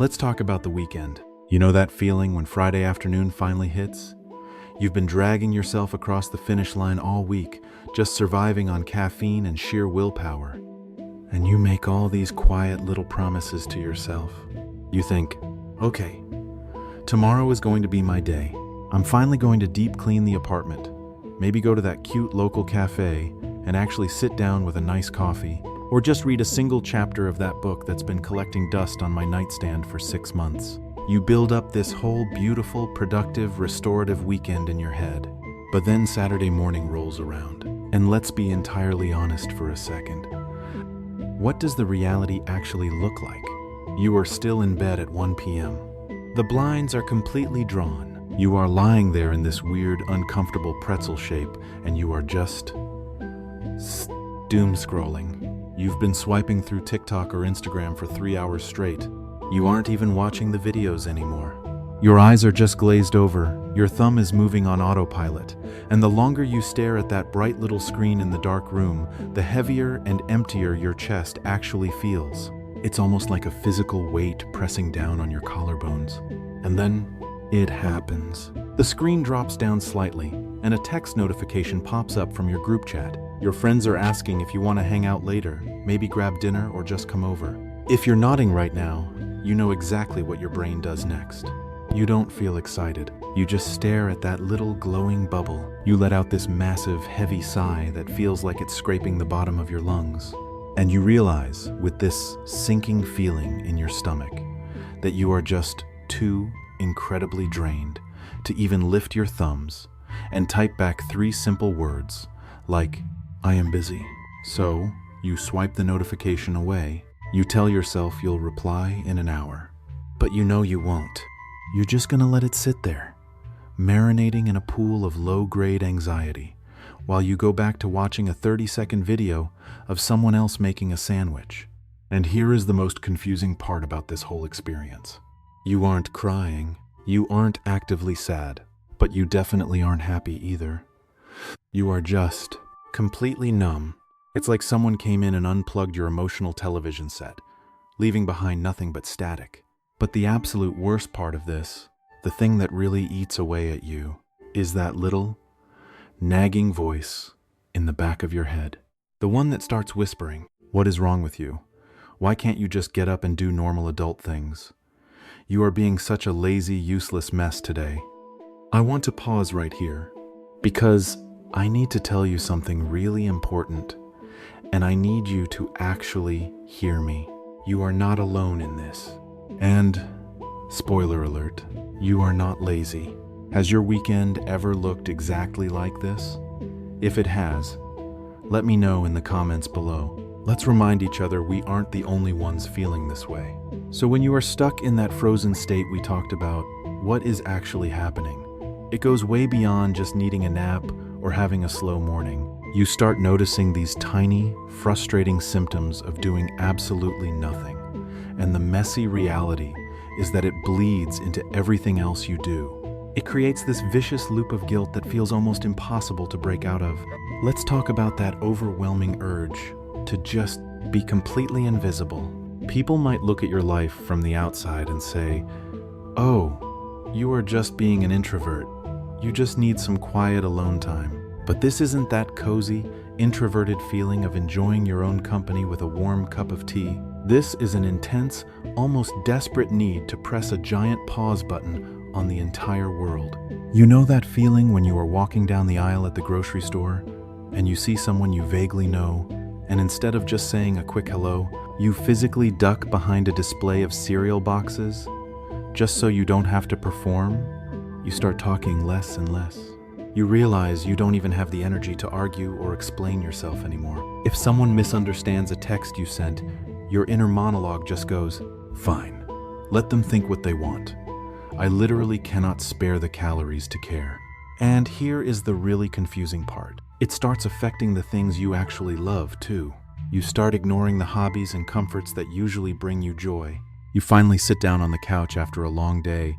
Let's talk about the weekend. You know that feeling when Friday afternoon finally hits? You've been dragging yourself across the finish line all week, just surviving on caffeine and sheer willpower. And you make all these quiet little promises to yourself. You think, okay, tomorrow is going to be my day. I'm finally going to deep clean the apartment, maybe go to that cute local cafe and actually sit down with a nice coffee, or just read a single chapter of that book that's been collecting dust on my nightstand for 6 months. You build up this whole beautiful, productive, restorative weekend in your head. But then Saturday morning rolls around, and let's be entirely honest for a second. What does the reality actually look like? You are still in bed at 1 p.m. The blinds are completely drawn. You are lying there in this weird, uncomfortable pretzel shape, and you are just doom scrolling. You've been swiping through TikTok or Instagram for 3 hours straight. You aren't even watching the videos anymore. Your eyes are just glazed over, your thumb is moving on autopilot, and the longer you stare at that bright little screen in the dark room, the heavier and emptier your chest actually feels. It's almost like a physical weight pressing down on your collarbones. And then, it happens. The screen drops down slightly, and a text notification pops up from your group chat. Your friends are asking if you want to hang out later, maybe grab dinner or just come over. If you're nodding right now, you know exactly what your brain does next. You don't feel excited. You just stare at that little glowing bubble. You let out this massive, heavy sigh that feels like it's scraping the bottom of your lungs. And you realize, with this sinking feeling in your stomach, that you are just too incredibly drained to even lift your thumbs and type back 3 simple words, like, I am busy. So, you swipe the notification away. You tell yourself you'll reply in an hour, but you know you won't. You're just gonna let it sit there, marinating in a pool of low-grade anxiety, while you go back to watching a 30-second video of someone else making a sandwich. And here is the most confusing part about this whole experience. You aren't crying, you aren't actively sad, but you definitely aren't happy either. You are just completely numb. It's like someone came in and unplugged your emotional television set, leaving behind nothing but static. But the absolute worst part of this, the thing that really eats away at you, is that little, nagging voice in the back of your head. The one that starts whispering, what is wrong with you? Why can't you just get up and do normal adult things? You are being such a lazy, useless mess today. I want to pause right here, because I need to tell you something really important. And I need you to actually hear me. You are not alone in this. And, spoiler alert, you are not lazy. Has your weekend ever looked exactly like this? If it has, let me know in the comments below. Let's remind each other we aren't the only ones feeling this way. So when you are stuck in that frozen state we talked about, what is actually happening? It goes way beyond just needing a nap or having a slow morning. You start noticing these tiny, frustrating symptoms of doing absolutely nothing. And the messy reality is that it bleeds into everything else you do. It creates this vicious loop of guilt that feels almost impossible to break out of. Let's talk about that overwhelming urge to just be completely invisible. People might look at your life from the outside and say, oh, you are just being an introvert. You just need some quiet alone time. But this isn't that cozy, introverted feeling of enjoying your own company with a warm cup of tea. This is an intense, almost desperate need to press a giant pause button on the entire world. You know that feeling when you are walking down the aisle at the grocery store and you see someone you vaguely know, and instead of just saying a quick hello, you physically duck behind a display of cereal boxes? Just so you don't have to perform, you start talking less and less. You realize you don't even have the energy to argue or explain yourself anymore. If someone misunderstands a text you sent, your inner monologue just goes, fine, let them think what they want. I literally cannot spare the calories to care. And here is the really confusing part. It starts affecting the things you actually love, too. You start ignoring the hobbies and comforts that usually bring you joy. You finally sit down on the couch after a long day,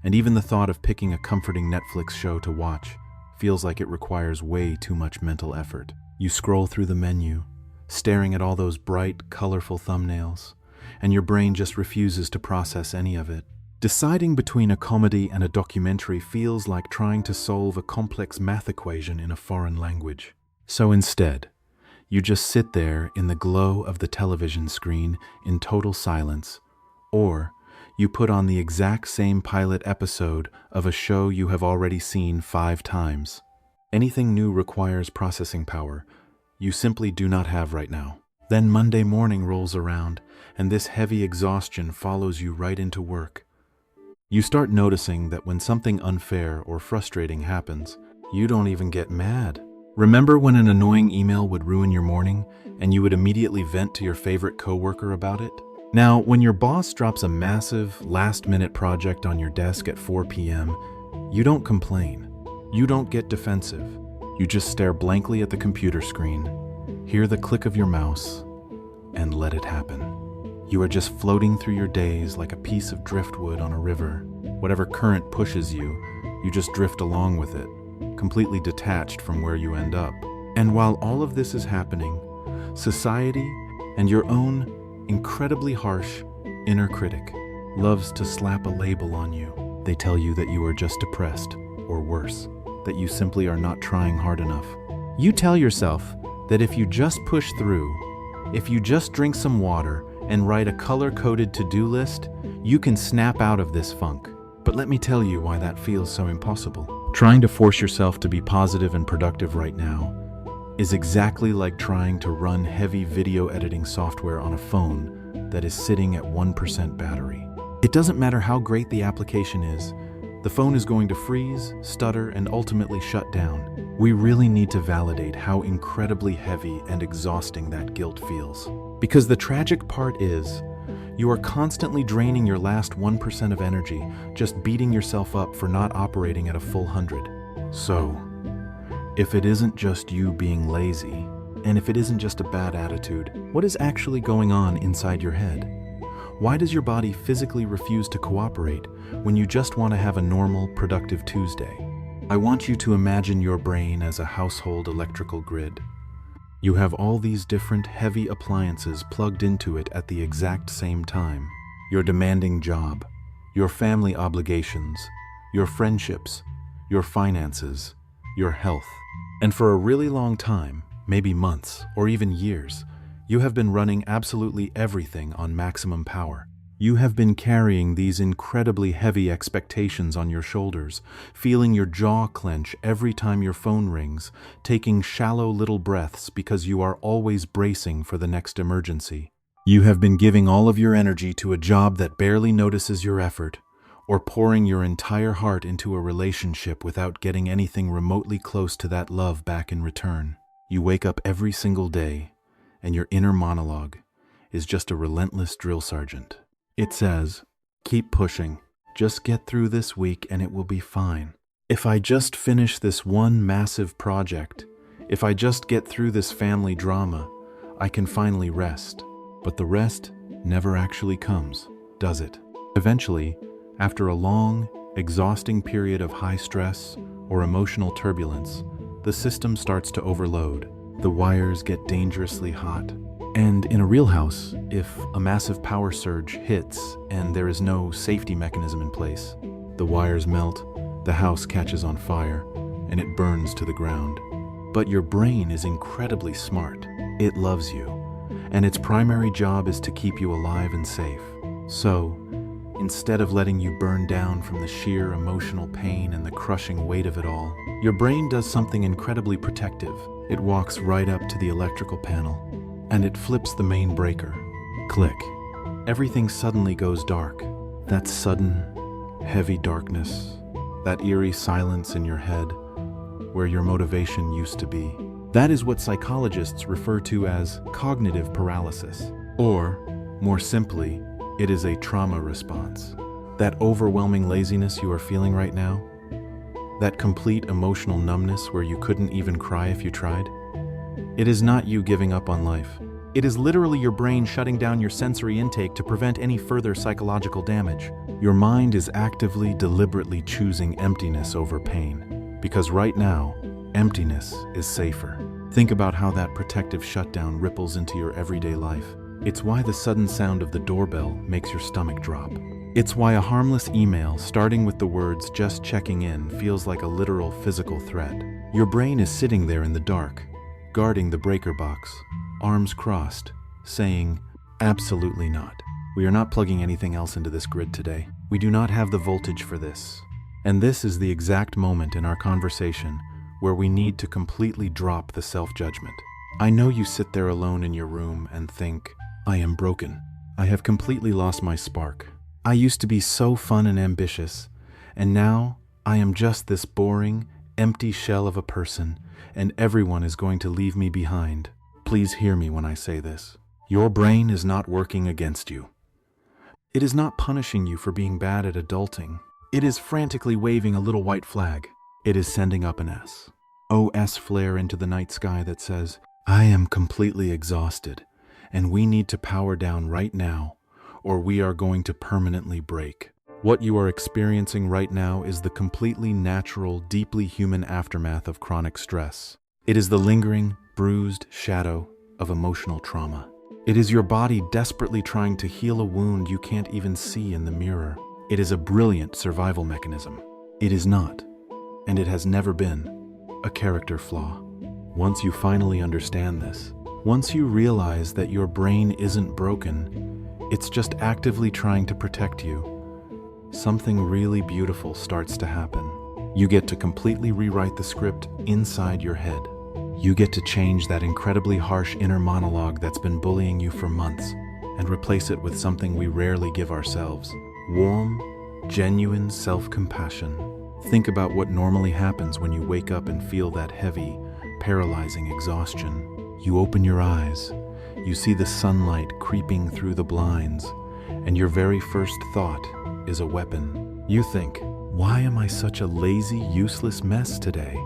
and even the thought of picking a comforting Netflix show to watch feels like it requires way too much mental effort. You scroll through the menu, staring at all those bright, colorful thumbnails, and your brain just refuses to process any of it. Deciding between a comedy and a documentary feels like trying to solve a complex math equation in a foreign language. So instead, you just sit there in the glow of the television screen in total silence, or you put on the exact same pilot episode of a show you have already seen 5 times. Anything new requires processing power you simply do not have right now. Then Monday morning rolls around, and this heavy exhaustion follows you right into work. You start noticing that when something unfair or frustrating happens, you don't even get mad. Remember when an annoying email would ruin your morning, and you would immediately vent to your favorite coworker about it? Now, when your boss drops a massive, last-minute project on your desk at 4 p.m., you don't complain. You don't get defensive. You just stare blankly at the computer screen, hear the click of your mouse, and let it happen. You are just floating through your days like a piece of driftwood on a river. Whatever current pushes you, you just drift along with it, completely detached from where you end up. And while all of this is happening, society and your own incredibly harsh inner critic loves to slap a label on you. They tell you that you are just depressed, or worse, that you simply are not trying hard enough. You tell yourself that if you just push through, if you just drink some water and write a color-coded to-do list, you can snap out of this funk. But let me tell you why that feels so impossible. Trying to force yourself to be positive and productive right now is exactly like trying to run heavy video editing software on a phone that is sitting at 1% battery. It doesn't matter how great the application is, the phone is going to freeze, stutter, and ultimately shut down. We really need to validate how incredibly heavy and exhausting that guilt feels. Because the tragic part is, you are constantly draining your last 1% of energy, just beating yourself up for not operating at a full 100. So, if it isn't just you being lazy, and if it isn't just a bad attitude, what is actually going on inside your head? Why does your body physically refuse to cooperate when you just want to have a normal, productive Tuesday? I want you to imagine your brain as a household electrical grid. You have all these different heavy appliances plugged into it at the exact same time. Your demanding job, your family obligations, your friendships, your finances, your health. And for a really long time, maybe months or even years, you have been running absolutely everything on maximum power. You have been carrying these incredibly heavy expectations on your shoulders, feeling your jaw clench every time your phone rings, taking shallow little breaths because you are always bracing for the next emergency. You have been giving all of your energy to a job that barely notices your effort, or pouring your entire heart into a relationship without getting anything remotely close to that love back in return. You wake up every single day, and your inner monologue is just a relentless drill sergeant. It says, keep pushing, just get through this week and it will be fine. If I just finish this one massive project, if I just get through this family drama, I can finally rest. But the rest never actually comes, does it? Eventually, after a long, exhausting period of high stress or emotional turbulence, the system starts to overload. The wires get dangerously hot. And in a real house, if a massive power surge hits and there is no safety mechanism in place, the wires melt, the house catches on fire, and it burns to the ground. But your brain is incredibly smart. It loves you, and its primary job is to keep you alive and safe. So, instead of letting you burn down from the sheer emotional pain and the crushing weight of it all, your brain does something incredibly protective. It walks right up to the electrical panel, and it flips the main breaker. Click. Everything suddenly goes dark. That sudden, heavy darkness, that eerie silence in your head, where your motivation used to be. That is what psychologists refer to as cognitive paralysis. Or, more simply, it is a trauma response. That overwhelming laziness you are feeling right now, that complete emotional numbness where you couldn't even cry if you tried, it is not you giving up on life. It is literally your brain shutting down your sensory intake to prevent any further psychological damage. Your mind is actively, deliberately choosing emptiness over pain, because right now, emptiness is safer. Think about how that protective shutdown ripples into your everyday life. It's why the sudden sound of the doorbell makes your stomach drop. It's why a harmless email starting with the words "just checking in" feels like a literal physical threat. Your brain is sitting there in the dark, guarding the breaker box, arms crossed, saying, "Absolutely not. We are not plugging anything else into this grid today. We do not have the voltage for this." And this is the exact moment in our conversation where we need to completely drop the self-judgment. I know you sit there alone in your room and think, "I am broken. I have completely lost my spark. I used to be so fun and ambitious, and now I am just this boring, empty shell of a person, and everyone is going to leave me behind." Please hear me when I say this. Your brain is not working against you. It is not punishing you for being bad at adulting. It is frantically waving a little white flag. It is sending up an SOS flare into the night sky that says, "I am completely exhausted, and we need to power down right now, or we are going to permanently break." What you are experiencing right now is the completely natural, deeply human aftermath of chronic stress. It is the lingering, bruised shadow of emotional trauma. It is your body desperately trying to heal a wound you can't even see in the mirror. It is a brilliant survival mechanism. It is not, and it has never been, a character flaw. Once you finally understand this, once you realize that your brain isn't broken, it's just actively trying to protect you, something really beautiful starts to happen. You get to completely rewrite the script inside your head. You get to change that incredibly harsh inner monologue that's been bullying you for months and replace it with something we rarely give ourselves: warm, genuine self-compassion. Think about what normally happens when you wake up and feel that heavy, paralyzing exhaustion. You open your eyes, you see the sunlight creeping through the blinds, and your very first thought is a weapon. You think, "Why am I such a lazy, useless mess today?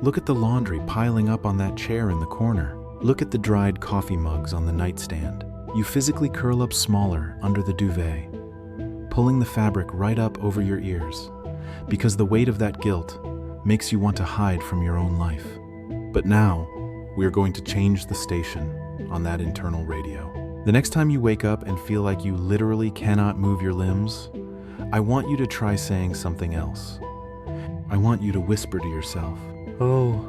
Look at the laundry piling up on that chair in the corner. Look at the dried coffee mugs on the nightstand." You physically curl up smaller under the duvet, pulling the fabric right up over your ears, because the weight of that guilt makes you want to hide from your own life. But now, we are going to change the station on that internal radio. The next time you wake up and feel like you literally cannot move your limbs, I want you to try saying something else. I want you to whisper to yourself, "Oh,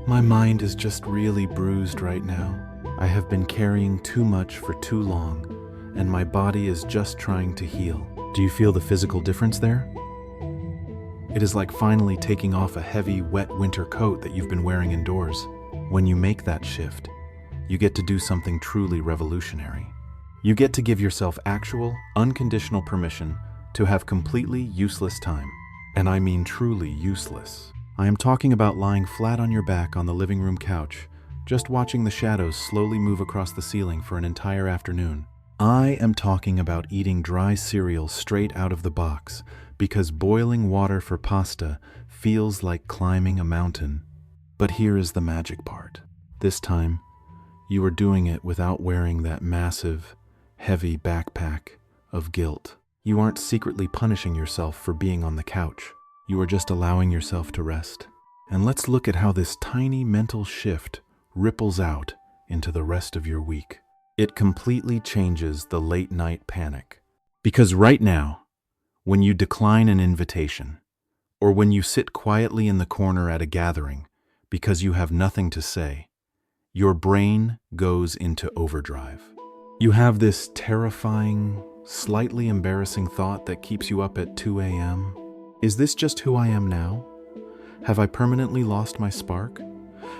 my mind is just really bruised right now. I have been carrying too much for too long, and my body is just trying to heal." Do you feel the physical difference there? It is like finally taking off a heavy, wet winter coat that you've been wearing indoors. When you make that shift, you get to do something truly revolutionary. You get to give yourself actual, unconditional permission to have completely useless time. And I mean truly useless. I am talking about lying flat on your back on the living room couch, just watching the shadows slowly move across the ceiling for an entire afternoon. I am talking about eating dry cereal straight out of the box, because boiling water for pasta feels like climbing a mountain. But here is the magic part. This time, you are doing it without wearing that massive, heavy backpack of guilt. You aren't secretly punishing yourself for being on the couch. You are just allowing yourself to rest. And let's look at how this tiny mental shift ripples out into the rest of your week. It completely changes the late night panic. Because right now, when you decline an invitation, or when you sit quietly in the corner at a gathering because you have nothing to say, your brain goes into overdrive. You have this terrifying, slightly embarrassing thought that keeps you up at 2 a.m. Is this just who I am now? Have I permanently lost my spark?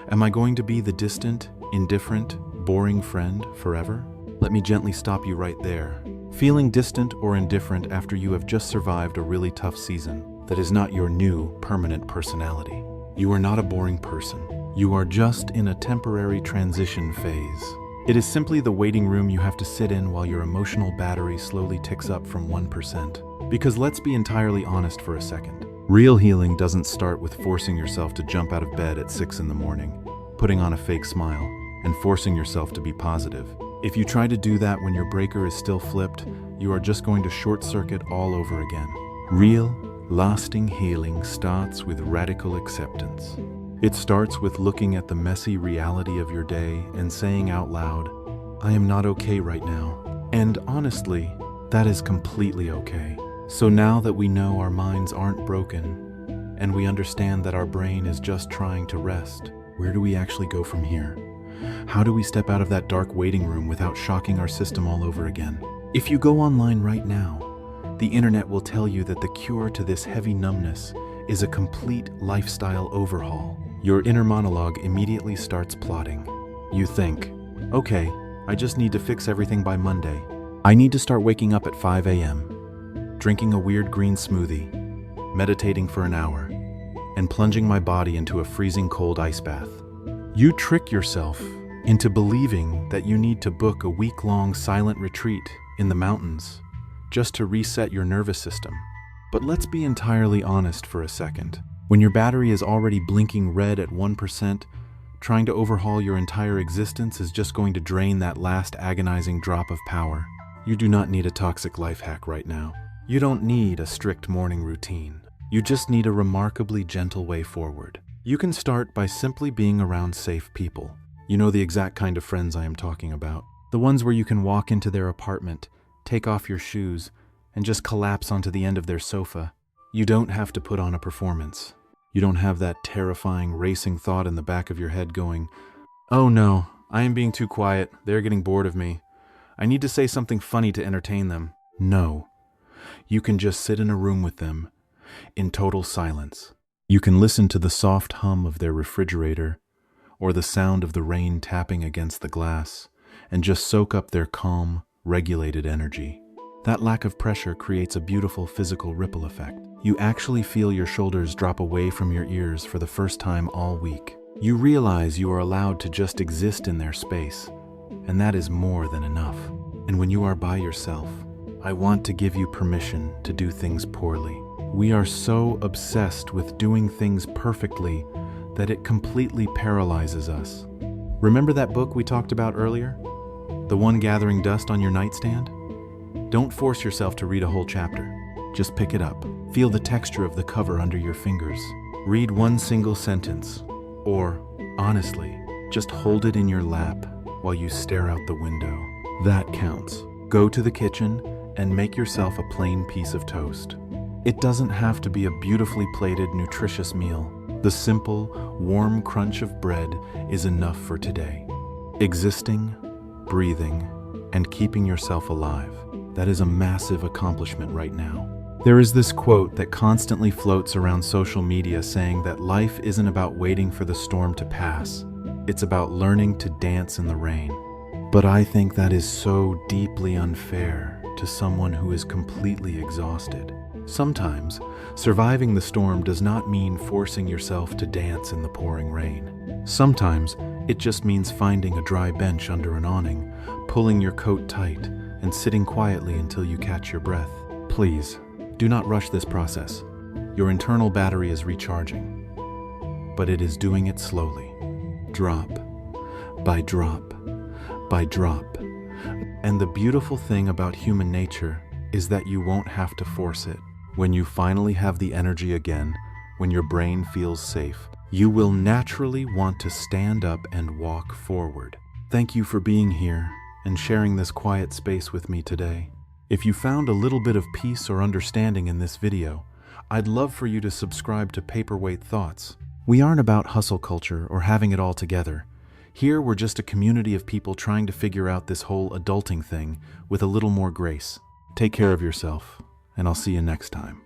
Am I going to be the distant, indifferent, boring friend forever? Let me gently stop you right there. Feeling distant or indifferent after you have just survived a really tough season, that is not your new, permanent personality. You are not a boring person. You are just in a temporary transition phase. It is simply the waiting room you have to sit in while your emotional battery slowly ticks up from 1%. Because let's be entirely honest for a second. Real healing doesn't start with forcing yourself to jump out of bed at 6 in the morning, putting on a fake smile, and forcing yourself to be positive. If you try to do that when your breaker is still flipped, you are just going to short circuit all over again. Real, lasting healing starts with radical acceptance. It starts with looking at the messy reality of your day and saying out loud, I am not okay right now. And honestly, that is completely okay. So now that we know our minds aren't broken, and we understand that our brain is just trying to rest, where do we actually go from here? How do we step out of that dark waiting room without shocking our system all over again? If you go online right now, the internet will tell you that the cure to this heavy numbness is a complete lifestyle overhaul. Your inner monologue immediately starts plotting. You think, okay, I just need to fix everything by Monday. I need to start waking up at 5 a.m., drinking a weird green smoothie, meditating for an hour, and plunging my body into a freezing cold ice bath. You trick yourself into believing that you need to book a week-long silent retreat in the mountains just to reset your nervous system. But let's be entirely honest for a second. When your battery is already blinking red at 1%, trying to overhaul your entire existence is just going to drain that last agonizing drop of power. You do not need a toxic life hack right now. You don't need a strict morning routine. You just need a remarkably gentle way forward. You can start by simply being around safe people. You know the exact kind of friends I am talking about. The ones where you can walk into their apartment, take off your shoes, and just collapse onto the end of their sofa. You don't have to put on a performance. You don't have that terrifying, racing thought in the back of your head going, "Oh no, I am being too quiet. They're getting bored of me. I need to say something funny to entertain them." No. You can just sit in a room with them, in total silence. You can listen to the soft hum of their refrigerator, or the sound of the rain tapping against the glass, and just soak up their calm, regulated energy. That lack of pressure creates a beautiful physical ripple effect. You actually feel your shoulders drop away from your ears for the first time all week. You realize you are allowed to just exist in their space, and that is more than enough. And when you are by yourself, I want to give you permission to do things poorly. We are so obsessed with doing things perfectly that it completely paralyzes us. Remember that book we talked about earlier? The one gathering dust on your nightstand? Don't force yourself to read a whole chapter. Just pick it up. Feel the texture of the cover under your fingers. Read one single sentence. Or, honestly, just hold it in your lap while you stare out the window. That counts. Go to the kitchen and make yourself a plain piece of toast. It doesn't have to be a beautifully plated, nutritious meal. The simple, warm crunch of bread is enough for today. Existing, breathing, and keeping yourself alive. That is a massive accomplishment right now. There is this quote that constantly floats around social media saying that life isn't about waiting for the storm to pass. It's about learning to dance in the rain. But I think that is so deeply unfair to someone who is completely exhausted. Sometimes, surviving the storm does not mean forcing yourself to dance in the pouring rain. Sometimes, it just means finding a dry bench under an awning, pulling your coat tight, and sitting quietly until you catch your breath. Please, do not rush this process. Your internal battery is recharging, but it is doing it slowly, drop by drop by drop. And the beautiful thing about human nature is that you won't have to force it. When you finally have the energy again, when your brain feels safe, you will naturally want to stand up and walk forward. Thank you for being here and sharing this quiet space with me today. If you found a little bit of peace or understanding in this video, I'd love for you to subscribe to Paperweight Thoughts. We aren't about hustle culture or having it all together. Here we're just a community of people trying to figure out this whole adulting thing with a little more grace. Take care of yourself, and I'll see you next time.